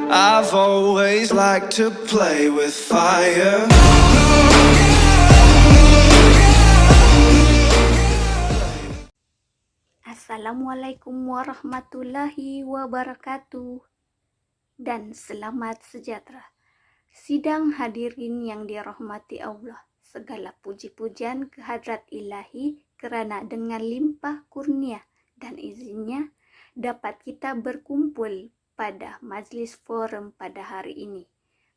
I've always liked to play with fire. Assalamualaikum warahmatullahi wabarakatuh dan selamat sejahtera. Sidang hadirin yang dirahmati Allah, segala puji-pujian kehadrat ilahi kerana dengan limpah kurnia dan izinnya dapat kita berkumpul pada majlis forum pada hari ini.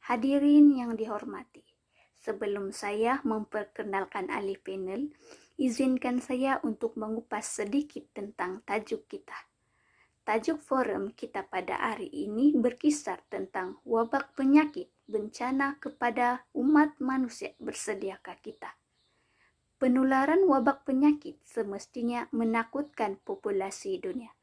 Hadirin yang dihormati, sebelum saya memperkenalkan ahli panel, izinkan saya untuk mengupas sedikit tentang tajuk kita. Tajuk forum kita pada hari ini berkisar tentang wabak penyakit bencana kepada umat manusia, bersediakah kita? Penularan wabak penyakit semestinya menakutkan populasi dunia.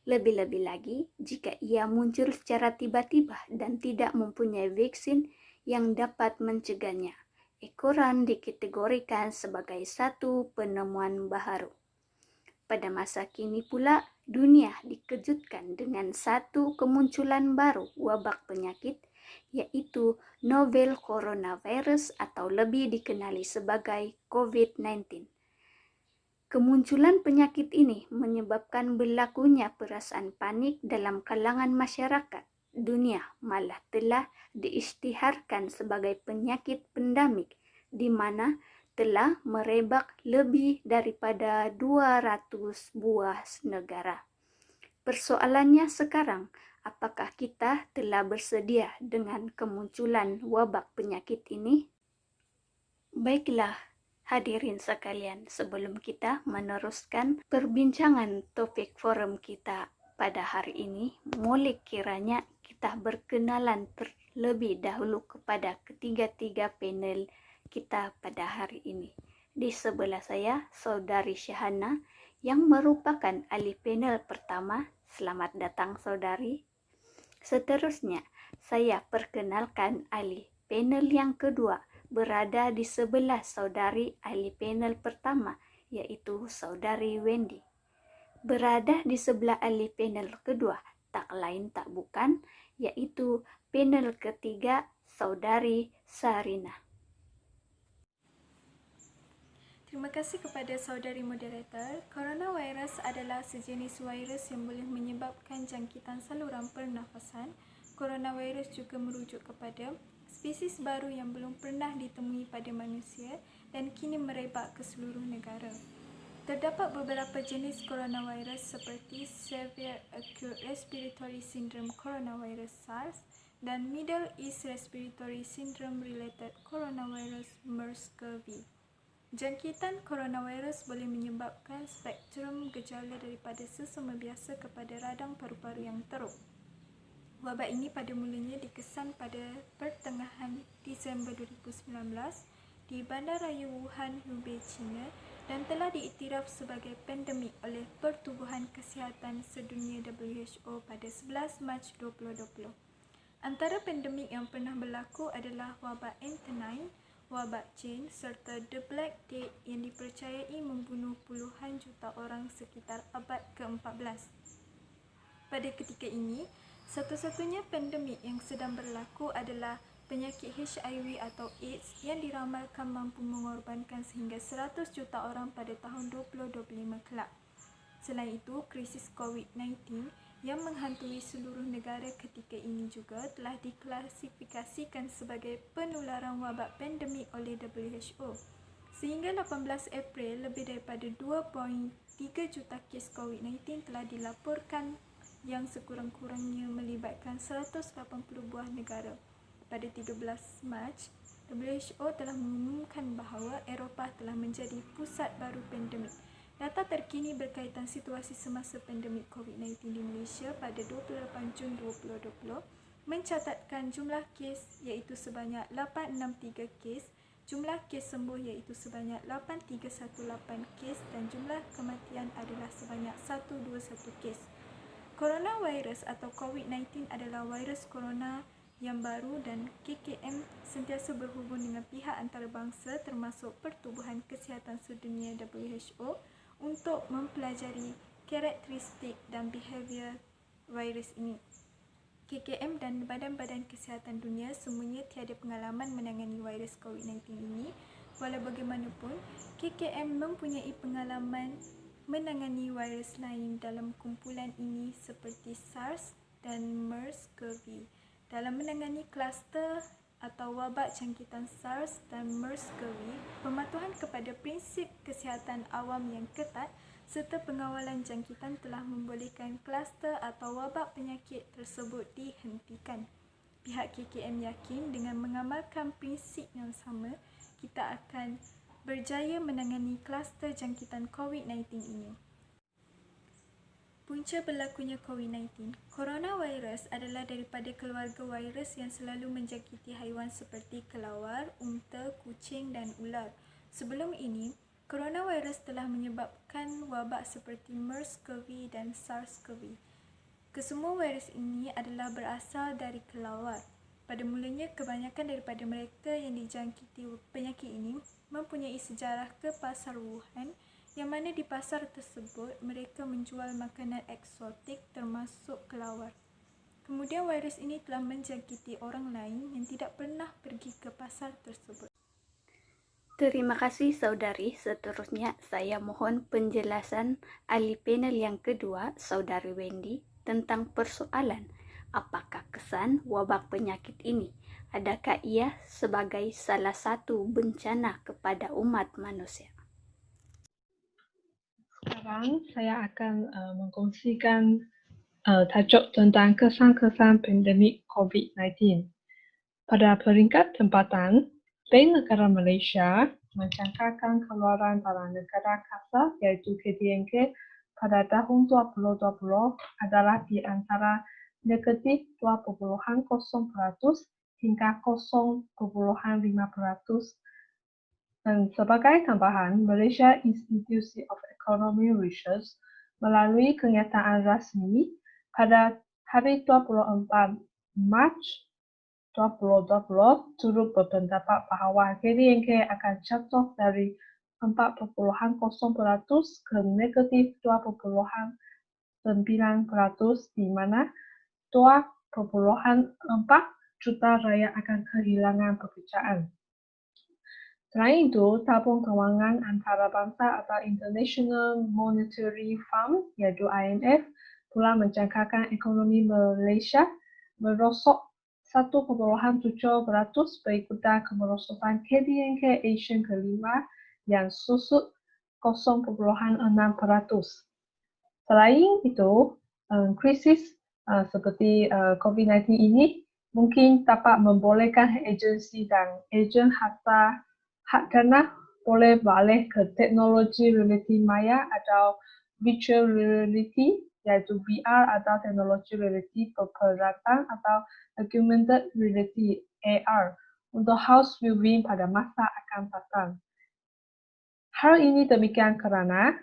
Lebih-lebih lagi jika ia muncul secara tiba-tiba dan tidak mempunyai vaksin yang dapat mencegahnya. Ekoran dikategorikan sebagai satu penemuan baharu. Pada masa kini pula, dunia dikejutkan dengan satu kemunculan baru wabak penyakit, yaitu novel coronavirus atau lebih dikenali sebagai COVID-19. Kemunculan penyakit ini menyebabkan berlakunya perasaan panik dalam kalangan masyarakat dunia, malah telah diisytiharkan sebagai penyakit pendamik, di mana telah merebak lebih daripada 200 buah negara. Persoalannya sekarang, apakah kita telah bersedia dengan kemunculan wabak penyakit ini? Baiklah, hadirin sekalian, sebelum kita meneruskan perbincangan topik forum kita pada hari ini, boleh kiranya kita berkenalan terlebih dahulu kepada ketiga-tiga panel kita pada hari ini. Di sebelah saya, Saudari Syahana yang merupakan ahli panel pertama. Selamat datang, Saudari. Seterusnya, saya perkenalkan ahli panel yang kedua, berada di sebelah saudari ahli panel pertama, yaitu Saudari Wendy. Berada di sebelah ahli panel kedua, tak lain tak bukan, yaitu panel ketiga, Saudari Sarina. Terima kasih kepada saudari moderator. Coronavirus adalah sejenis virus yang boleh menyebabkan jangkitan saluran pernafasan. Coronavirus juga merujuk kepada spesies baru yang belum pernah ditemui pada manusia dan kini merebak ke seluruh negara. Terdapat beberapa jenis coronavirus seperti Severe Acute Respiratory Syndrome Coronavirus SARS dan Middle East Respiratory Syndrome Related Coronavirus MERS-CoV. Jangkitan coronavirus boleh menyebabkan spektrum gejala daripada sesama biasa kepada radang paru-paru yang teruk. Wabak ini pada mulanya dikesan pada pertengahan Disember 2019 di Bandaraya Wuhan, Hubei, China dan telah diiktiraf sebagai pandemik oleh Pertubuhan Kesihatan Sedunia WHO pada 11 Mac 2020. Antara pandemik yang pernah berlaku adalah wabak N9, wabak Jin serta The Black Death yang dipercayai membunuh puluhan juta orang sekitar abad ke-14. Pada ketika ini, satu-satunya pandemik yang sedang berlaku adalah penyakit HIV atau AIDS yang diramalkan mampu mengorbankan sehingga 100 juta orang pada tahun 2025 kelak. Selain itu, krisis COVID-19 yang menghantui seluruh negara ketika ini juga telah diklasifikasikan sebagai penularan wabak pandemik oleh WHO. Sehingga 18 April, lebih daripada 2.3 juta kes COVID-19 telah dilaporkan yang sekurang-kurangnya melibatkan 180 buah negara. Pada 13 Mac, WHO telah mengumumkan bahawa Eropah telah menjadi pusat baru pandemik. Data terkini berkaitan situasi semasa pandemik COVID-19 di Malaysia pada 28 Jun 2020 mencatatkan jumlah kes iaitu sebanyak 863 kes, jumlah kes sembuh iaitu sebanyak 8318 kes dan jumlah kematian adalah sebanyak 121 kes. Coronavirus atau COVID-19 adalah virus corona yang baru dan KKM sentiasa berhubung dengan pihak antarabangsa termasuk Pertubuhan Kesihatan Sedunia WHO untuk mempelajari karakteristik dan behavior virus ini. KKM dan Badan-Badan Kesihatan Dunia semuanya tiada pengalaman menangani virus COVID-19 ini. Walau bagaimanapun, KKM mempunyai pengalaman menangani virus lain dalam kumpulan ini seperti SARS dan MERS-CoV. Dalam menangani kluster atau wabak jangkitan SARS dan MERS-CoV, pematuhan kepada prinsip kesihatan awam yang ketat serta pengawalan jangkitan telah membolehkan kluster atau wabak penyakit tersebut dihentikan. Pihak KKM yakin dengan mengamalkan prinsip yang sama, kita akan berjaya menangani kluster jangkitan COVID-19 ini. Punca berlakunya COVID-19. Coronavirus adalah daripada keluarga virus yang selalu menjangkiti haiwan seperti kelawar, unta, kucing dan ular. Sebelum ini, coronavirus telah menyebabkan wabak seperti MERS-CoV dan SARS-CoV. Kesemua virus ini adalah berasal dari kelawar. Pada mulanya, kebanyakan daripada mereka yang dijangkiti penyakit ini mempunyai sejarah ke pasar Wuhan, yang mana di pasar tersebut mereka menjual makanan eksotik termasuk kelawar. Kemudian virus ini telah menjangkiti orang lain yang tidak pernah pergi ke pasar tersebut. Terima kasih saudari. Seterusnya saya mohon penjelasan ahli panel yang kedua, saudari Wendy, tentang persoalan apakah kesan wabak penyakit ini, adakah ia sebagai salah satu bencana kepada umat manusia? Sekarang saya akan mengkongsikan tajuk tentang kesan-kesan pandemik COVID-19. Pada peringkat tempatan, Bank Negara Malaysia menjangkakan keluaran barang negara kasar iaitu KDNK pada tahun 2020 adalah di antara negatif 2.0% hingga 0.5%. Dan sebagai tambahan, Malaysia Institute of Economic Research melalui kenyataan rasmi pada hari 24 Mac 2020 turut berpendapat bahawa KDNK akan jatuh dari 4.0% ke negatif 2.9%, di mana 2.4 juta rakyat akan kehilangan pekerjaan. Selain itu, tabung kewangan antarabangsa atau International Monetary Fund iaitu IMF telah menjangkakan ekonomi Malaysia merosot 1.7% berikutan kemerosotan KDNK Asian kelima yang susut 0.6%. Selain itu, krisis seperti COVID-19 ini mungkin dapat membolehkan agensi dan ejen harta hak dana boleh beralih ke teknologi realiti maya atau virtual reality iaitu VR atau teknologi realiti peperhatian atau augmented reality AR untuk house viewing pada masa akan datang. Hal ini demikian kerana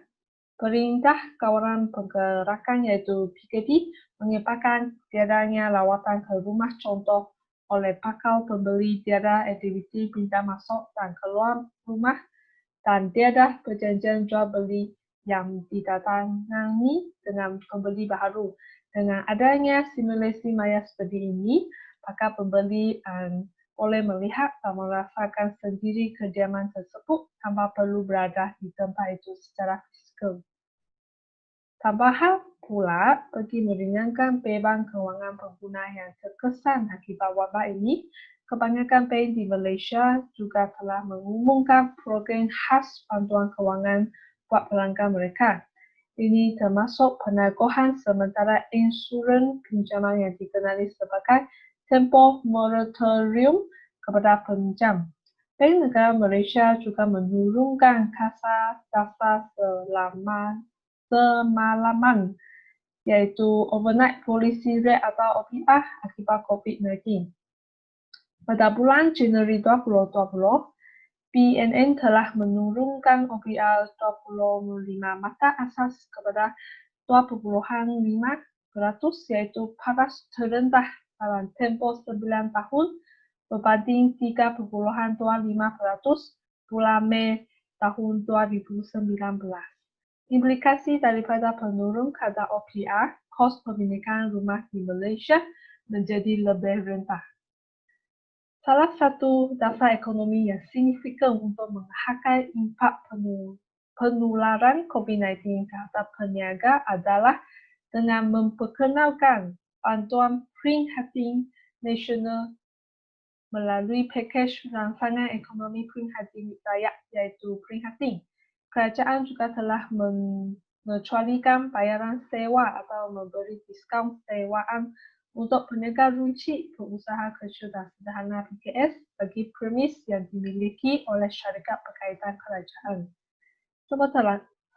Perintah Kawalan Pergerakan iaitu PKP mengepakan tiadanya lawatan ke rumah contoh oleh bakal pembeli, tiada aktiviti pindah masuk dan keluar rumah, dan tiada perjanjian jual beli yang didatangani dengan pembeli baru. Dengan adanya simulasi maya seperti ini, maka pembeli boleh melihat dan merasakan sendiri kediaman tersebut tanpa perlu berada di tempat itu secara fisikal. Tambahan pula, bagi meringankan beban kewangan pengguna yang terkesan akibat wabak ini, kebanyakan bank di Malaysia juga telah mengumumkan program khas bantuan kewangan buat pelanggan mereka. Ini termasuk penaguhan sementara insurans pinjaman yang dikenali sebagai tempoh moratorium kepada peminjam. Bank Negara Malaysia juga menurunkan kasa dasar semalaman, iaitu Overnight Policy Rate atau OPR akibat COVID-19. Pada bulan Januari 2020, BNN telah menurunkan OPR 25 mata asas kepada 2.5%, iaitu paras terendah dalam tempoh 9 tahun berbanding 3.25% bulan Mei tahun 2019. Implikasi daripada penurun kadar OPR, kos pemilikan rumah di Malaysia menjadi lebih rendah. Salah satu dasar ekonomi yang signifikan untuk menghakai impak penularan COVID-19 terhadap peniaga adalah dengan memperkenalkan bantuan Prihatin Nasional melalui pakej rangsangan ekonomi Prihatin Rakyat iaitu Prihatin. Kerajaan juga telah mengecualikan bayaran sewa atau memberi diskaun sewaan untuk peniaga runcit berusaha kecil dan sederhana PKS bagi premis yang dimiliki oleh syarikat berkaitan kerajaan.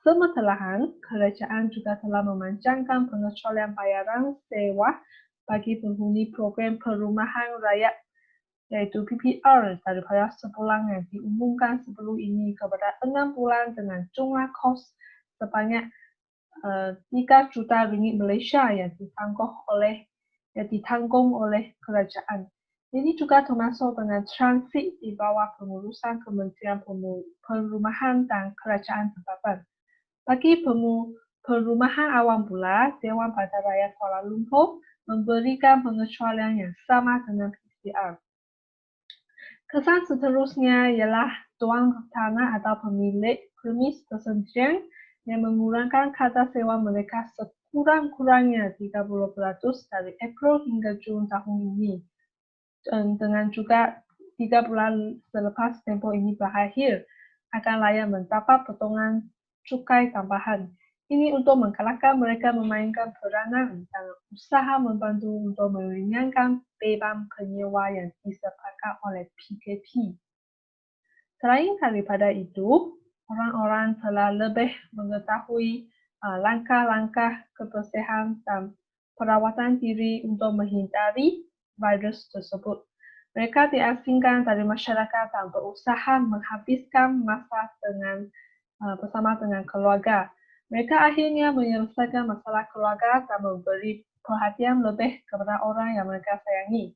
Sementelahan, kerajaan juga telah memanjangkan pengecualian bayaran sewa bagi penghuni program perumahan rakyat iaitu PPR daripada sebulan yang diumumkan sebelum ini kepada 6 bulan dengan jumlah kos sebanyak 3 juta ringgit Malaysia yang ditanggung oleh kerajaan. Ini juga termasuk dengan transit di bawah pengurusan Kementerian Perumahan dan Kerajaan Tempatan. Bagi perumahan awam pula, Dewan Bandaraya Kuala Lumpur memberikan pengecualian yang sama dengan PCR. Kesan seterusnya ialah tuan tanah atau pemilik premis persendirian yang mengurangkan kadar sewa mereka sekurang-kurangnya 30% dari April hingga Jun tahun ini. Dan dengan juga 3 bulan selepas tempoh ini berakhir, akan layak mendapat potongan cukai tambahan. Ini untuk menggalakkan mereka memainkan peranan dan usaha membantu untuk meringankan beban penyewa yang disepakati oleh PKP. Selain daripada itu, orang-orang telah lebih mengetahui langkah-langkah kebersihan dan perawatan diri untuk menghindari virus tersebut. Mereka diasingkan dari masyarakat dan berusaha menghabiskan masa bersama dengan keluarga. Mereka akhirnya menyelesaikan masalah keluarga dan memberi perhatian lebih kepada orang yang mereka sayangi.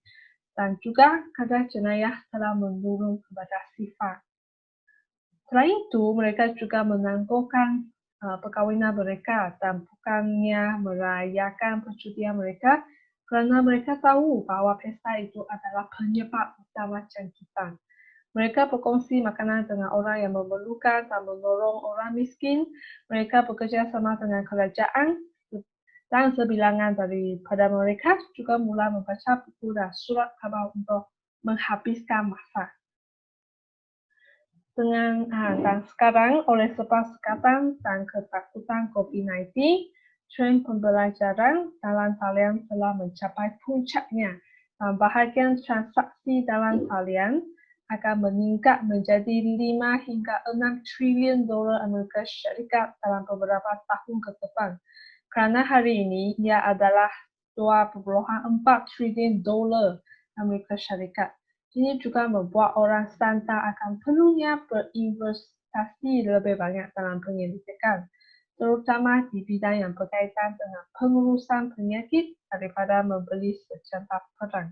Dan juga kadar jenayah telah menurun kepada sifar. Selain itu, mereka juga menangguhkan perkahwinan mereka dan bukannya merayakan percutian mereka kerana mereka tahu bahawa pesta itu adalah penyebab utama jangkitan. Mereka berkongsi makanan dengan orang yang memerlukan dan menolong orang miskin. Mereka bekerja sama dengan kerajaan dan sebilangan daripada mereka juga mula membaca buku dan surat khabar untuk menghabiskan masa. Dan sekarang oleh sebab sekatan dan ketakutan COVID-19, tren pembelajaran dalam talian telah mencapai puncaknya dan bahagian transaksi dalam talian akan meningkat menjadi 5 hingga 6 trilion dolar Amerika Syarikat dalam beberapa tahun ke depan. Kerana hari ini ia adalah 2.4 trilion dolar Amerika Syarikat. Ini juga membuat orang santai akan perlunya berinvestasi lebih banyak dalam penyelidikan, terutama di bidang yang berkaitan dengan pengurusan penyakit daripada membeli senjata perang.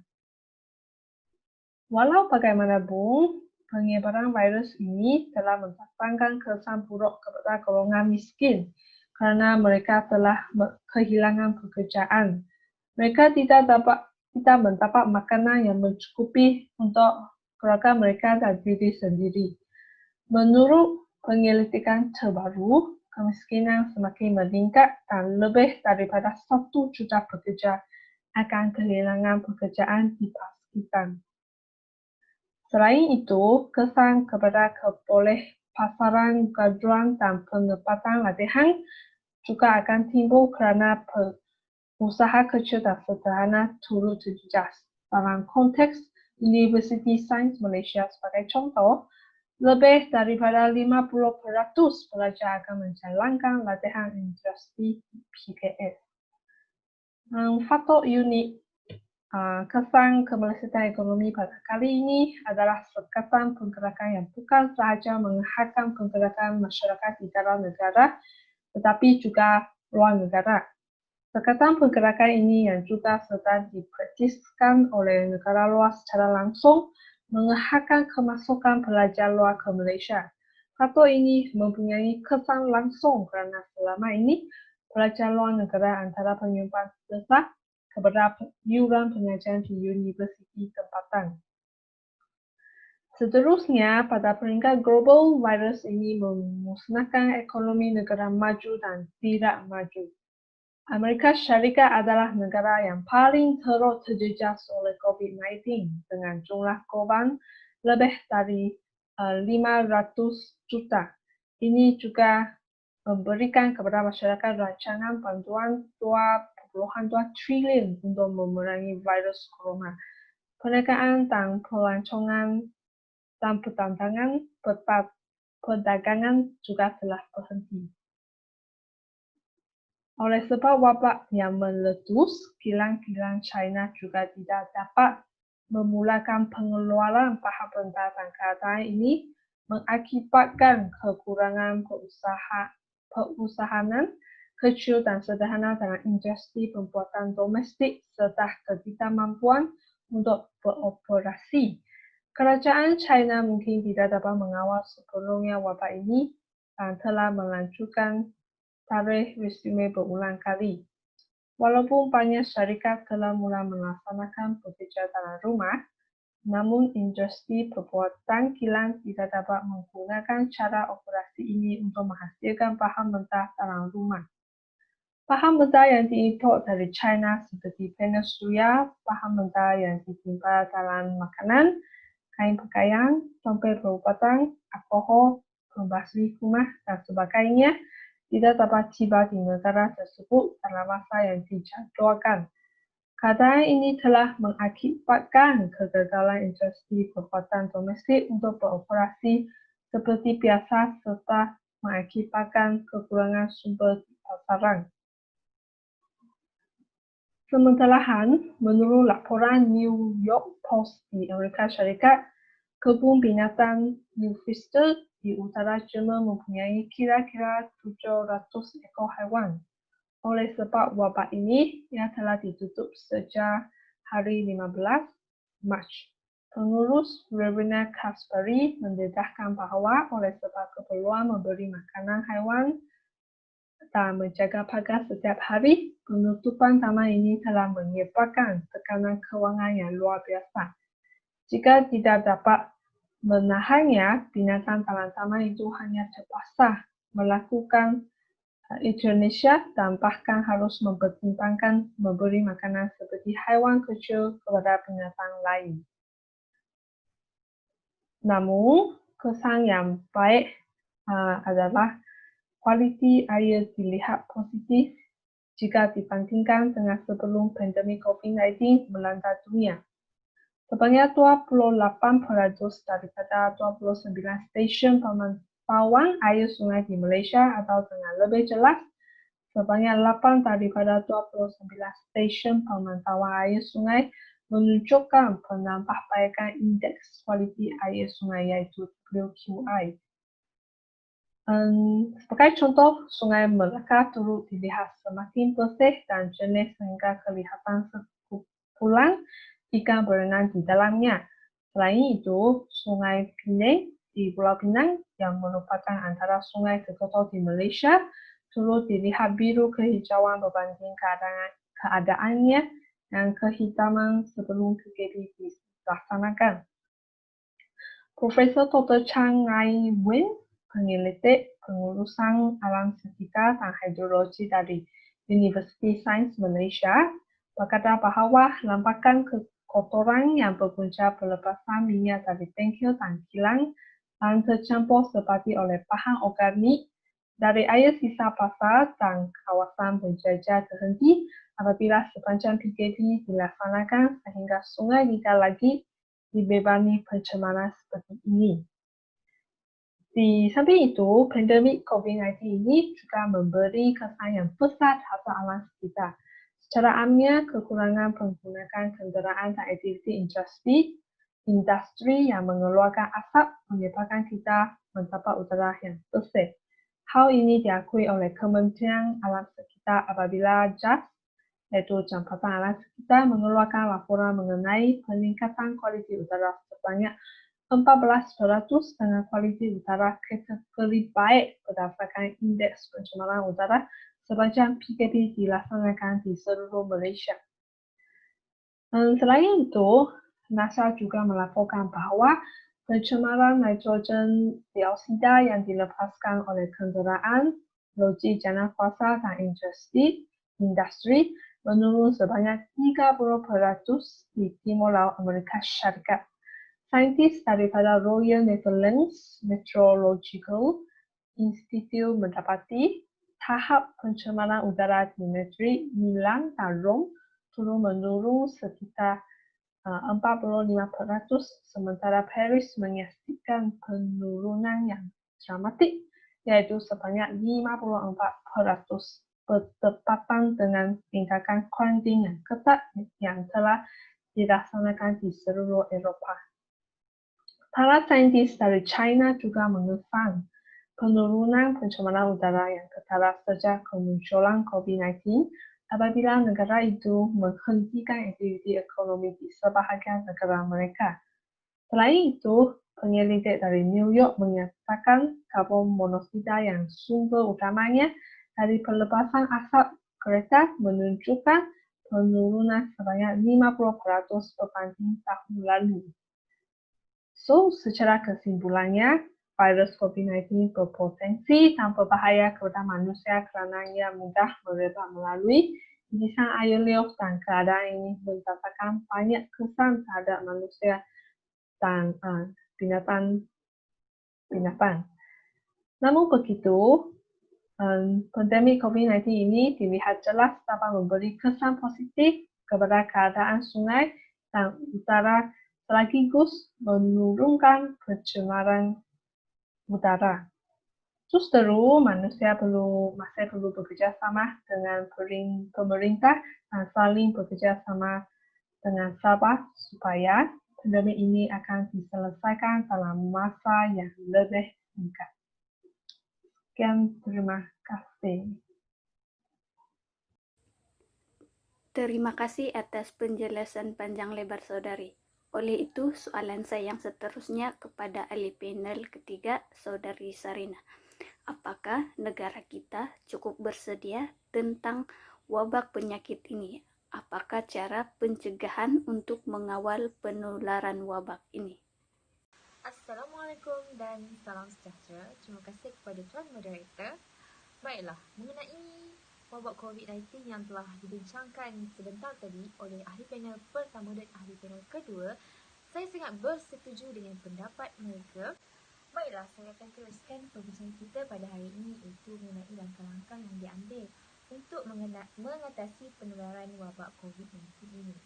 Walau bagaimanapun, penyebaran virus ini telah mendatangkan kesan buruk kepada golongan miskin kerana mereka telah kehilangan pekerjaan. Mereka tidak mendapat makanan yang mencukupi untuk keluarga mereka dan diri sendiri. Menurut penyelidikan terbaru, kemiskinan semakin meningkat dan lebih daripada 1 juta pekerja akan kehilangan pekerjaan di Pakistan. Selain itu, kesan kepada pasaran gaduhan dan penempatan latihan juga akan timbul kerana usaha kecil dan sederhana turut terjejas. Dalam konteks University Sains Malaysia sebagai contoh, lebih daripada 50% pelajar akan menjalankan latihan industri PKS. Faktor unik kesan kemelesatan ekonomi pada kali ini adalah sekatan penggerakan yang bukan sahaja menghasilkan penggerakan masyarakat di dalam negara, tetapi juga luar negara. Sekatan penggerakan ini yang juga sedang dipraktiskan oleh negara luar secara langsung menghasilkan kemasukan pelajar luar ke Malaysia. Faktor ini mempunyai kesan langsung kerana selama ini pelajar luar negara antara penyumbang terbesar kepada iuran pengajaran di universiti tempatan. Seterusnya, pada peringkat global, virus ini memusnahkan ekonomi negara maju dan tidak maju. Amerika Syarikat adalah negara yang paling teruk terjejas oleh COVID-19 dengan jumlah korban lebih dari 500 juta. Ini juga memberikan kepada masyarakat rancangan bantuan 2.2 triliun untuk memerangi virus corona. Perniagaan dan pelancongan dan perdagangan juga telah berhenti. Oleh sebab wabak yang meletus, kilang-kilang China juga tidak dapat memulakan pengeluaran bahan mentah dan keadaan ini mengakibatkan kekurangan perusahaan kecil dan sederhana dengan industri pembuatan domestik serta ketidakmampuan untuk beroperasi. Kerajaan China mungkin tidak dapat mengawal sepenuhnya wabak ini dan telah melanjutkan tarikh resume berulang kali. Walaupun banyak syarikat telah mula melaksanakan bekerja dalam rumah, namun industri pembuatan kilang tidak dapat menggunakan cara operasi ini untuk menghasilkan bahan mentah dalam rumah. Bahan mentah yang diimport dari China seperti panel surya, bahan mentah yang ditimpa dalam makanan, kain pakaian, dompet perubatan, alkohol, pembasmi rumah, dan sebagainya tidak dapat tiba di negara tersebut dalam masa yang dijadualkan. Keadaan ini telah mengakibatkan kegagalan industri pembuatan domestik untuk beroperasi seperti biasa serta mengakibatkan kekurangan sumber di pasaran. Sementara, menurut laporan New York Post di Amerika Syarikat, kebun binatang Neufville di utara Jerman mempunyai kira-kira 700 ekor haiwan. Oleh sebab wabak ini, ia telah ditutup sejak hari 15 Mac. Pengurus Ravina Kaspari mendedahkan bahawa oleh sebab keperluan memberi makanan haiwan dan menjaga pagar setiap hari, penutupan taman ini telah menyebabkan tekanan kewangan yang luar biasa. Jika tidak dapat menahannya, binatang dalam taman itu hanya terpaksa melakukan euthanasia dan bahkan harus mempertimbangkan memberi makanan seperti haiwan kecil kepada binatang lain. Namun, kesan yang baik adalah kualiti air dilihat positif jika dibandingkan dengan sebelum pandemik COVID-19 melanda dunia. Sebanyak 28% daripada 29 stesen pemantauan air sungai di Malaysia atau dengan lebih jelas, sebanyak 8 daripada 29 stesen pemantauan air sungai menunjukkan penambahbaikan indeks kualiti air sungai iaitu WQI. Sebagai contoh, Sungai Melaka turut dilihat semakin bersih dan jernih sehingga kelihatan sekumpulan ikan berenang di dalamnya. Selain itu, Sungai Penang di Pulau Pinang yang merupakan antara sungai terkotor di Malaysia turut dilihat biru kehijauan berbanding keadaannya yang kehitaman sebelum PKP dilaksanakan. Profesor Dr. Chang Ngai Wen, peneliti pengurusan alam sekitar dan hidrologi dari Universiti Sains Malaysia, berkata bahawa lambakan kotoran yang berpunca pelepasan minyak dari bengkel dan kilang dan tercampur seperti oleh bahan organik dari air sisa pasar dan kawasan berjaya terhenti apabila sepanjang PKP dilaksanakan sehingga sungai tidak lagi dibebani pencemaran seperti ini. Di samping itu, pandemik COVID-19 ini juga memberi kesan yang besar terhadap alam sekitar. Secara amnya, kekurangan penggunaan kenderaan dan aktiviti industri yang mengeluarkan asap menyebabkan kita mendapat udara yang bersih. Hal ini diakui oleh Kementerian Alam Sekitar apabila JAS, iaitu Jambatan Alam Sekitar, mengeluarkan laporan mengenai peningkatan kualiti udara sebanyak 14% dengan kualiti udara kategori baik berdasarkan indeks pencemaran udara sepanjang PKP dilaksanakan di seluruh Malaysia. Selain itu, NASA juga melaporkan bahwa pencemaran nitrogen dioksida yang dilepaskan oleh kendaraan, loji jalan kuasa dan industri menurun sebanyak 30% di Timur Laut Amerika Syarikat. Saintis daripada Royal Netherlands Meteorological Institute mendapati tahap pencemaran udara di negeri Milan dan Rome turun menurun sekitar 45%, sementara Paris menyaksikan penurunan yang dramatik, yaitu sebanyak 54%, bertepatan dengan tindakan kuarantin yang ketat yang telah dilaksanakan di seluruh Eropah. Para saintis dari China juga mengesan penurunan pencemaran udara yang ketara sejak kemunculan COVID-19 apabila negara itu menghentikan aktiviti ekonomi di sebahagian negara mereka. Selain itu, penyelidik dari New York menyatakan karbon monoksida yang sumber utamanya dari pelepasan asap kereta menunjukkan penurunan sebanyak 50% berbanding tahun lalu. So, secara kesimpulannya, virus COVID-19 berpotensi dan berbahaya kepada manusia kerana ia mudah merebak melalui gigisan air liur dan keadaan ini mendatangkan banyak kesan terhadap manusia dan binatang. Namun begitu, pandemik COVID-19 ini dilihat jelas dapat memberi kesan positif kepada keadaan sungai dan udara sekaligus menurunkan pencemaran udara. Justru manusia masih perlu bekerja sama dengan pemerintah dan saling bekerja sama dengan sabar supaya pandemik ini akan diselesaikan dalam masa yang lebih singkat. Sekian, terima kasih. Terima kasih atas penjelasan panjang lebar saudari. Oleh itu, soalan saya yang seterusnya kepada ahli panel ketiga, Saudari Sarina. Apakah negara kita cukup bersedia tentang wabak penyakit ini? Apakah cara pencegahan untuk mengawal penularan wabak ini? Assalamualaikum dan salam sejahtera. Terima kasih kepada Tuan Moderator. Baiklah, mengenai wabak COVID-19 yang telah dibincangkan sebentar tadi oleh ahli panel pertama dan ahli panel kedua, saya sangat bersetuju dengan pendapat mereka. Baiklah, saya akan teruskan perbincangan kita pada hari ini, iaitu mengenai langkah-langkah yang diambil untuk mengatasi penularan wabak COVID-19 ini.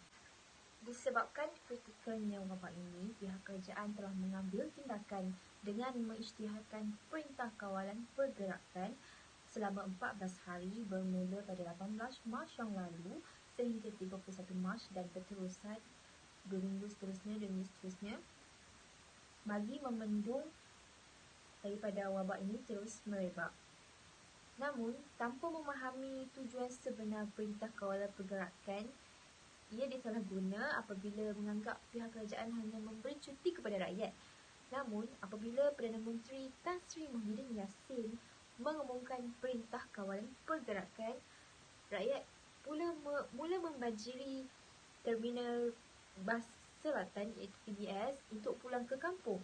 Disebabkan kritikalnya wabak ini, pihak kerajaan telah mengambil tindakan dengan mengisytiharkan Perintah Kawalan Pergerakan selama 14 hari bermula pada 18 Mac yang lalu sehingga 31 Mac dan berterusan 2 minggu seterusnya bagi memendung daripada wabak ini terus merebak. Namun, tanpa memahami tujuan sebenar Perintah Kawalan Pergerakan, ia disalahguna apabila menganggap pihak kerajaan hanya memberi cuti kepada rakyat. Namun, apabila Perdana Menteri Tan Sri Muhyiddin Yassin mengumumkan Perintah Kawalan Pergerakan, rakyat mula membanjiri Terminal Bas Selatan iaitu TBS untuk pulang ke kampung.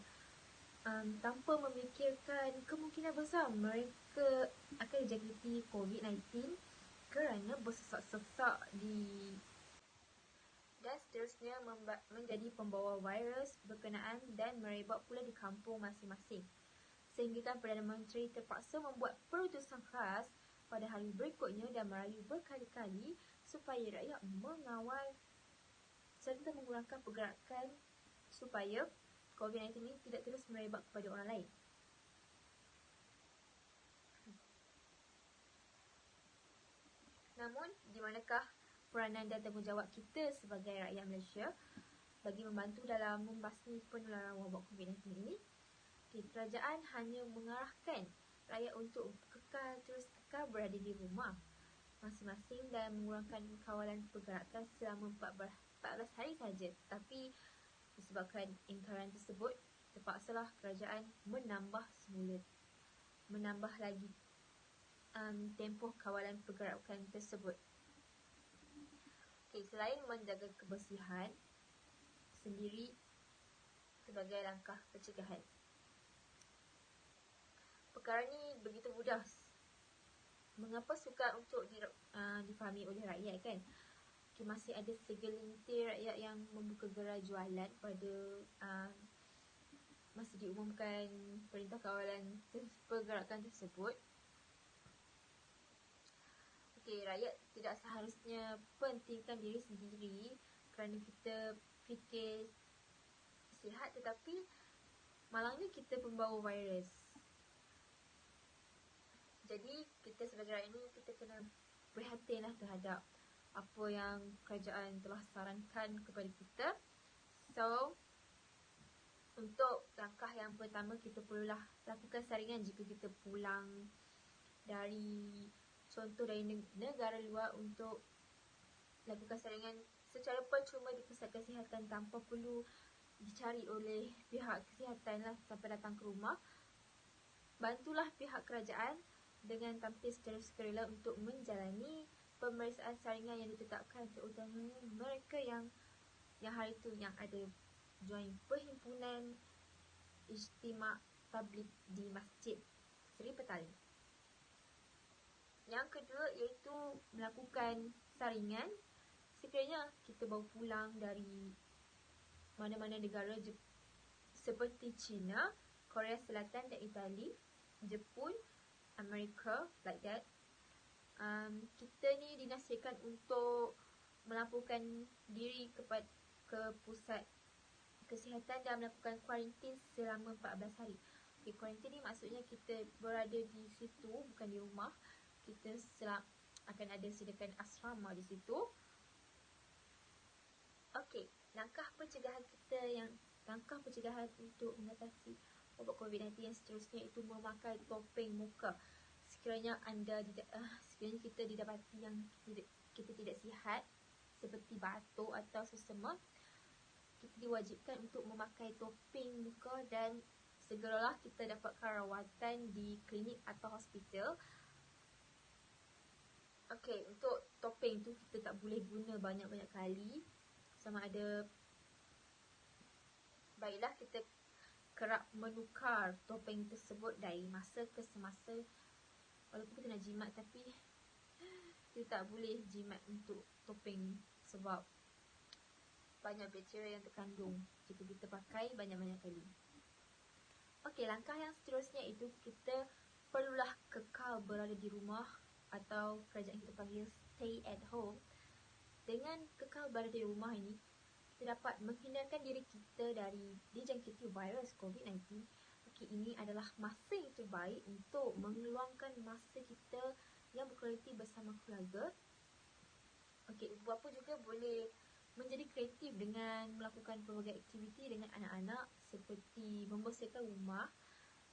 Tanpa memikirkan kemungkinan besar mereka akan dijangkiti COVID-19 kerana bersesak-sesak dan seterusnya menjadi pembawa virus berkenaan dan merebak pula di kampung masing-masing. Sehingga Perdana Menteri terpaksa membuat perutusan khas pada hari berikutnya dan merayu berkali-kali supaya rakyat mengawal serta mengurangkan pergerakan supaya COVID-19 ini tidak terus merebak kepada orang lain. Namun, di manakah peranan dan tanggungjawab kita sebagai rakyat Malaysia bagi membantu dalam membasmi penularan wabak COVID-19 ini? Kerajaan hanya mengarahkan rakyat untuk terus kekal berada di rumah masing-masing dan mengurangkan kawalan pergerakan selama 14 hari saja. Tapi disebabkan ingkaran tersebut, terpaksalah kerajaan menambah lagi tempoh kawalan pergerakan tersebut. Okey, selain menjaga kebersihan sendiri sebagai langkah pencegahan, perkara ni begitu mudah. Mengapa sukar untuk difahami oleh rakyat kan? Okay, masih ada segelintir rakyat yang membuka gerai jualan pada masa diumumkan Perintah Kawalan Pergerakan tersebut. Okay, rakyat tidak seharusnya pentingkan diri sendiri kerana kita fikir sihat, tetapi malangnya kita pembawa virus. Jadi kita sebagai rakyat ni kita kena prihatinlah terhadap apa yang kerajaan telah sarankan kepada kita. So, untuk langkah yang pertama, kita perlulah lakukan saringan jika kita pulang dari negara luar, untuk lakukan saringan secara percuma di pusat kesihatan tanpa perlu dicari oleh pihak kesihatan lah sampai datang ke rumah. Bantulah pihak kerajaan dengan tampil secara sukarela untuk menjalani pemeriksaan saringan yang ditetapkan, terutamanya mereka yang hari itu yang ada join perhimpunan Ijtima' Tabligh di Masjid Seri Petali. Yang kedua iaitu melakukan saringan sekiranya kita baru pulang dari mana-mana negara seperti China, Korea Selatan dan Itali, Jepun, Amerika, like that. Kita ni dinasihatkan untuk melaporkan diri ke pusat kesihatan dan melakukan kuarantin selama 14 hari. Okay, kuarantin ni maksudnya kita berada di situ, bukan di rumah. Kita akan ada sediakan asrama di situ. Okey, langkah pencegahan untuk mengatasi wabak COVID-19 yang seterusnya itu memakai topeng muka. Sekiranya kita didapati yang kita tidak sihat seperti batuk atau sesama, kita diwajibkan untuk memakai topeng muka dan segeralah kita dapatkan rawatan di klinik atau hospital. Okey, untuk topeng tu kita tak boleh guna banyak-banyak kali. Sama ada baiklah kita kerap menukar topeng tersebut dari masa ke semasa. Walaupun kita nak jimat, tapi kita tak boleh jimat untuk topeng sebab banyak bakteria yang terkandung jika kita pakai banyak-banyak kali. Okey, langkah yang seterusnya itu kita perlulah kekal berada di rumah atau kerajaan kita panggil stay at home. Dengan kekal berada di rumah ini, kita dapat menghindarkan diri kita dari dijangkiti virus COVID-19. Okey, ini adalah masa yang terbaik untuk mengeluangkan masa kita yang berkualiti bersama keluarga. Okey, ibu bapa juga boleh menjadi kreatif dengan melakukan pelbagai aktiviti dengan anak-anak seperti membersihkan rumah,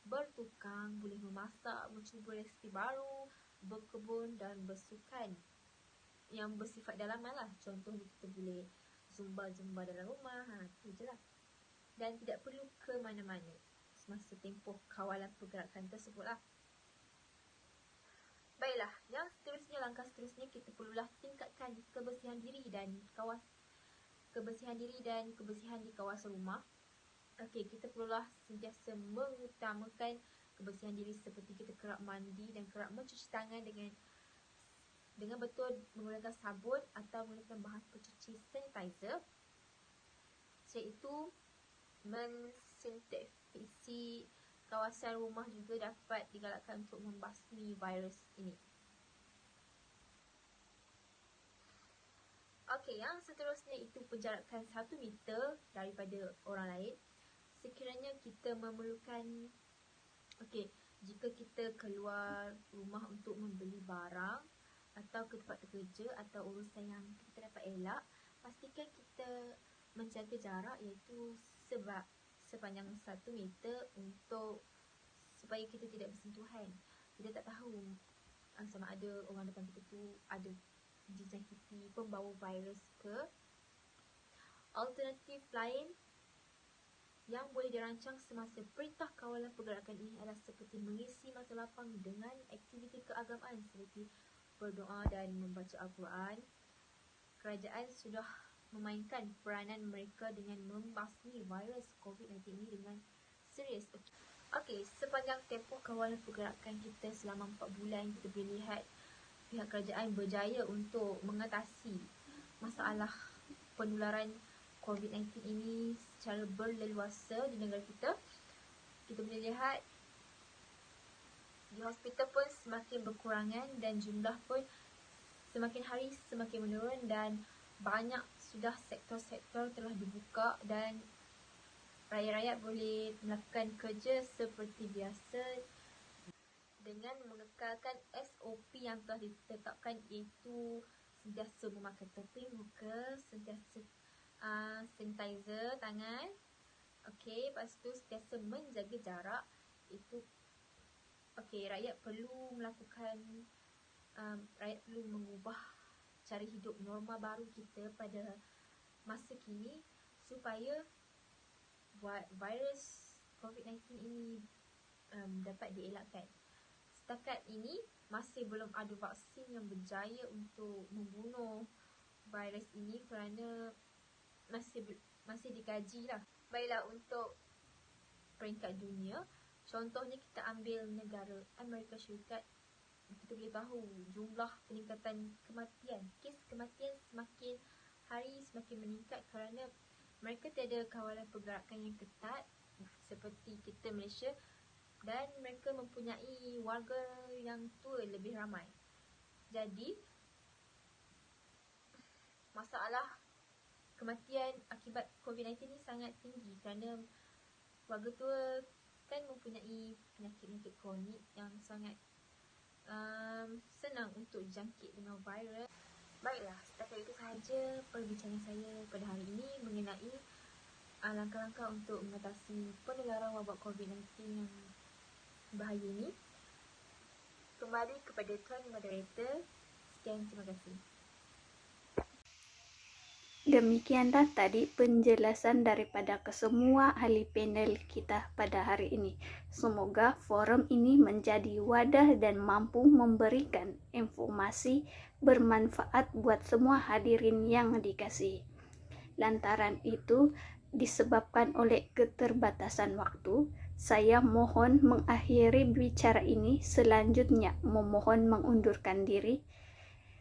bertukang, boleh memasak, mencuba resipi baru, berkebun dan bersukan yang bersifat dalaman lah. Contohnya kita boleh zumba dalam rumah, itu je lah. Dan tidak perlu ke mana-mana semasa tempoh kawalan pergerakan tersebut lah. Baiklah, yang seterusnya, langkah seterusnya kita perlulah tingkatkan kebersihan diri dan kebersihan di kawasan rumah. Okey, kita perlulah sentiasa mengutamakan kebersihan diri seperti kita kerap mandi dan kerap mencuci tangan dengan betul menggunakan sabun atau menggunakan bahan pencuci sanitizer. Iaitu mensinfeksi kawasan rumah juga dapat digalakkan untuk membasmi virus ini. Okey, yang seterusnya itu penjarakan 1 meter daripada orang lain. Sekiranya kita memerlukan, jika kita keluar rumah untuk membeli barang atau ke tempat kerja atau urusan yang kita dapat elak, pastikan kita menjaga jarak iaitu sepanjang 1 meter supaya kita tidak bersentuhan. Kita tak tahu sama ada orang depan kita tu ada dijangkiti pembawa virus ke. Alternatif lain yang boleh dirancang semasa Perintah Kawalan Pergerakan ini adalah seperti mengisi masa lapang dengan aktiviti keagamaan seperti berdoa dan membaca Al-Quran. kerajaan sudah memainkan peranan mereka dengan membasmi virus COVID-19 ini dengan serius. Okey, sepanjang tempoh kawalan pergerakan kita selama 4 bulan, kita boleh lihat pihak kerajaan berjaya untuk mengatasi masalah penularan COVID-19 ini secara berleluasa di negara kita. Kita boleh lihat di hospital pun semakin berkurangan dan jumlah pun semakin hari semakin menurun, dan banyak sudah sektor-sektor telah dibuka dan rakyat-rakyat boleh melakukan kerja seperti biasa dengan mengekalkan SOP yang telah ditetapkan, iaitu sentiasa memakai topi muka, sentiasa sanitizer tangan. Okey, lepas tu sentiasa menjaga jarak. Itu okey, rakyat perlu melakukan rakyat perlu mengubah cara hidup norma baru kita pada masa kini supaya virus COVID-19 ini dapat dielakkan. Setakat ini masih belum ada vaksin yang berjaya untuk membunuh virus ini kerana masih dikaji lah. Baiklah, untuk peringkat dunia, contohnya kita ambil negara Amerika Syarikat, kita boleh tahu jumlah peningkatan kematian, kes kematian semakin hari semakin meningkat kerana mereka tiada kawalan pergerakan yang ketat seperti kita Malaysia, dan mereka mempunyai warga yang tua lebih ramai. Jadi masalah kematian akibat COVID-19 ni sangat tinggi kerana warga tua kan mempunyai penyakit-penyakit kronik yang sangat senang untuk jangkit dengan virus. Baiklah, setakat itu sahaja perbincangan saya pada hari ini mengenai langkah-langkah untuk mengatasi penularan wabak COVID-19 yang bahaya ini. Kembali kepada Tuan Moderator. Sekian, terima kasih. Demikianlah tadi penjelasan daripada kesemua ahli panel kita pada hari ini. Semoga forum ini menjadi wadah dan mampu memberikan informasi bermanfaat buat semua hadirin yang dikasihi. Lantaran itu, disebabkan oleh keterbatasan waktu, saya mohon mengakhiri bicara ini. Selanjutnya memohon mengundurkan diri.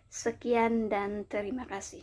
Sekian dan terima kasih.